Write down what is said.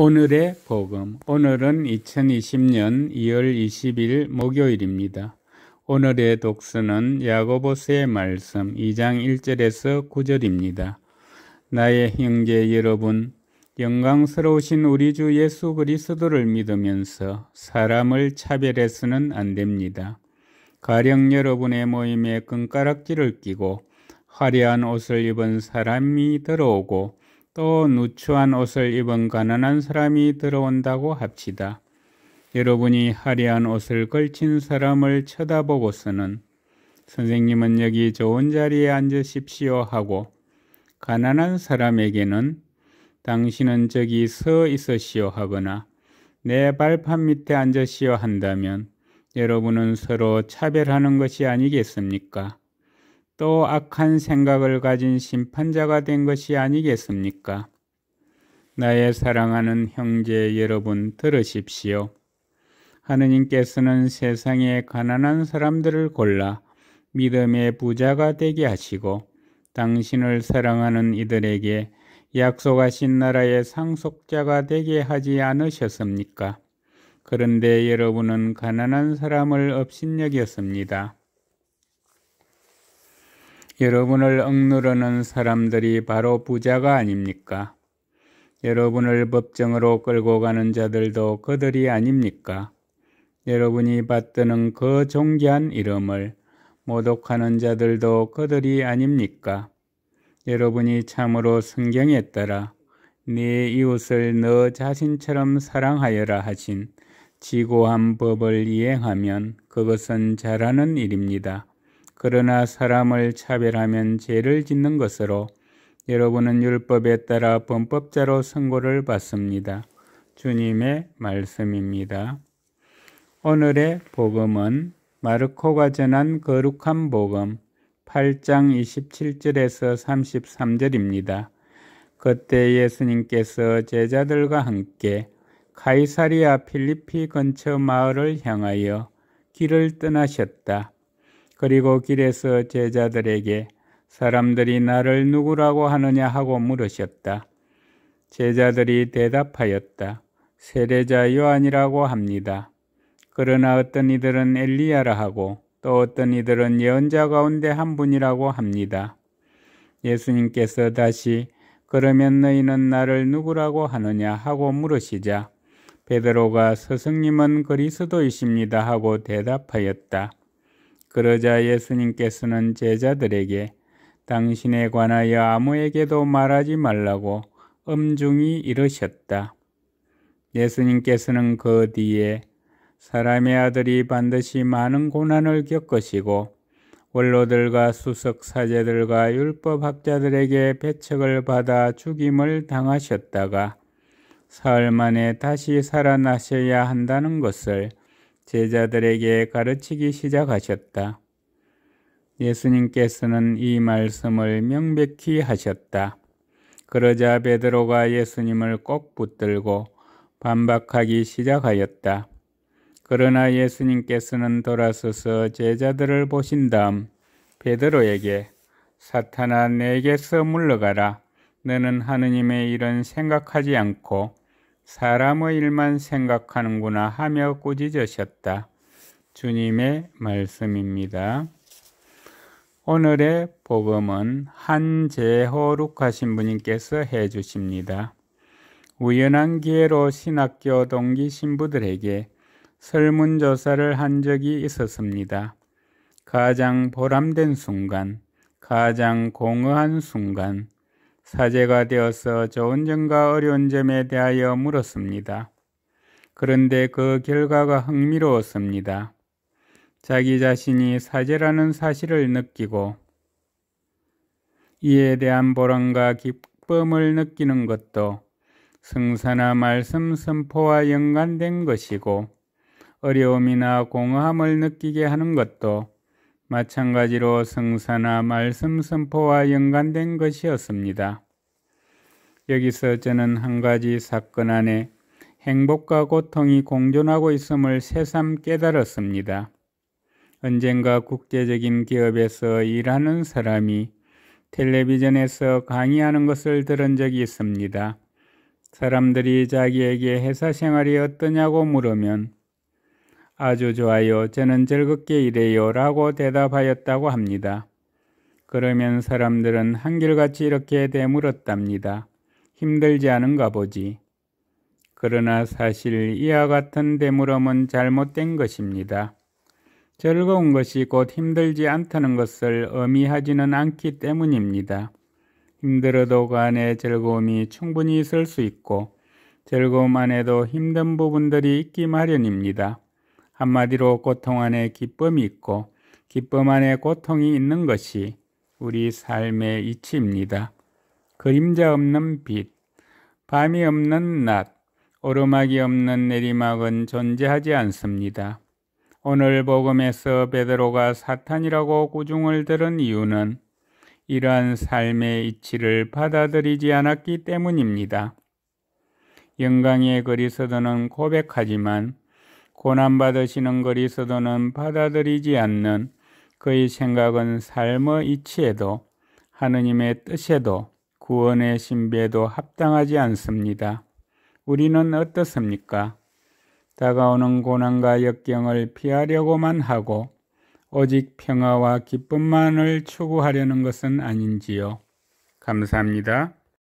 오늘의 복음. 오늘은 2020년 2월 20일 목요일입니다. 오늘의 독서는 야고보서의 말씀 2장 1절에서 9절입니다. 나의 형제 여러분, 영광스러우신 우리 주 예수 그리스도를 믿으면서 사람을 차별해서는 안 됩니다. 가령 여러분의 모임에 끈가락지를 끼고 화려한 옷을 입은 사람이 들어오고 또 누추한 옷을 입은 가난한 사람이 들어온다고 합시다. 여러분이 화려한 옷을 걸친 사람을 쳐다보고서는 선생님은 여기 좋은 자리에 앉으십시오 하고, 가난한 사람에게는 당신은 저기 서 있으시오 하거나 내 발판 밑에 앉으시오 한다면 여러분은 서로 차별하는 것이 아니겠습니까? 또 악한 생각을 가진 심판자가 된 것이 아니겠습니까? 나의 사랑하는 형제 여러분, 들으십시오. 하느님께서는 세상의 가난한 사람들을 골라 믿음의 부자가 되게 하시고 당신을 사랑하는 이들에게 약속하신 나라의 상속자가 되게 하지 않으셨습니까? 그런데 여러분은 가난한 사람을 업신여겼습니다. 여러분을 억누르는 사람들이 바로 부자가 아닙니까? 여러분을 법정으로 끌고 가는 자들도 그들이 아닙니까? 여러분이 받드는 그 존귀한 이름을 모독하는 자들도 그들이 아닙니까? 여러분이 참으로 성경에 따라 네 이웃을 너 자신처럼 사랑하여라 하신 지고한 법을 이행하면 그것은 잘하는 일입니다. 그러나 사람을 차별하면 죄를 짓는 것으로 여러분은 율법에 따라 범법자로 선고를 받습니다. 주님의 말씀입니다. 오늘의 복음은 마르코가 전한 거룩한 복음 8장 27절에서 33절입니다. 그때 예수님께서 제자들과 함께 가이사리아 필리피 근처 마을을 향하여 길을 떠나셨다. 그리고 길에서 제자들에게 사람들이 나를 누구라고 하느냐 하고 물으셨다. 제자들이 대답하였다. 세례자 요한이라고 합니다. 그러나 어떤 이들은 엘리야라 하고 또 어떤 이들은 예언자 가운데 한 분이라고 합니다. 예수님께서 다시 그러면 너희는 나를 누구라고 하느냐 하고 물으시자 베드로가 스승님은 그리스도이십니다 하고 대답하였다. 그러자 예수님께서는 제자들에게 당신에 관하여 아무에게도 말하지 말라고 엄중히 이르셨다. 예수님께서는 그 뒤에 사람의 아들이 반드시 많은 고난을 겪으시고 원로들과 수석사제들과 율법학자들에게 배척을 받아 죽임을 당하셨다가 사흘 만에 다시 살아나셔야 한다는 것을 제자들에게 가르치기 시작하셨다. 예수님께서는 이 말씀을 명백히 하셨다. 그러자 베드로가 예수님을 꼭 붙들고 반박하기 시작하였다. 그러나 예수님께서는 돌아서서 제자들을 보신 다음 베드로에게 사탄아 내게서 물러가라. 너는 하느님의 일은 생각하지 않고 사람의 일만 생각하는구나 하며 꾸짖으셨다. 주님의 말씀입니다. 오늘의 복음은 한재호룩 하신 분께서 해주십니다. 우연한 기회로 신학교 동기 신부들에게 설문조사를 한 적이 있었습니다. 가장 보람된 순간, 가장 공허한 순간, 사제가 되어서 좋은 점과 어려운 점에 대하여 물었습니다. 그런데 그 결과가 흥미로웠습니다. 자기 자신이 사제라는 사실을 느끼고 이에 대한 보람과 기쁨을 느끼는 것도 성사나 말씀 선포와 연관된 것이고 어려움이나 공허함을 느끼게 하는 것도 마찬가지로 성사나 말씀 선포와 연관된 것이었습니다. 여기서 저는 한 가지 사건 안에 행복과 고통이 공존하고 있음을 새삼 깨달았습니다. 언젠가 국제적인 기업에서 일하는 사람이 텔레비전에서 강의하는 것을 들은 적이 있습니다. 사람들이 자기에게 회사 생활이 어떠냐고 물으면 아주 좋아요. 저는 즐겁게 일해요. 라고 대답하였다고 합니다. 그러면 사람들은 한결같이 이렇게 되물었답니다. 힘들지 않은가 보지. 그러나 사실 이와 같은 되물음은 잘못된 것입니다. 즐거운 것이 곧 힘들지 않다는 것을 의미하지는 않기 때문입니다. 힘들어도 그 안에 즐거움이 충분히 있을 수 있고 즐거움 안에도 힘든 부분들이 있기 마련입니다. 한마디로 고통 안에 기쁨이 있고 기쁨 안에 고통이 있는 것이 우리 삶의 이치입니다. 그림자 없는 빛, 밤이 없는 낮, 오르막이 없는 내리막은 존재하지 않습니다. 오늘 복음에서 베드로가 사탄이라고 꾸중을 들은 이유는 이러한 삶의 이치를 받아들이지 않았기 때문입니다. 영광의 그리스도는 고백하지만 고난받으시는 그리스도는 받아들이지 않는 그의 생각은 삶의 이치에도 하느님의 뜻에도 구원의 신비에도 합당하지 않습니다. 우리는 어떻습니까? 다가오는 고난과 역경을 피하려고만 하고 오직 평화와 기쁨만을 추구하려는 것은 아닌지요? 감사합니다.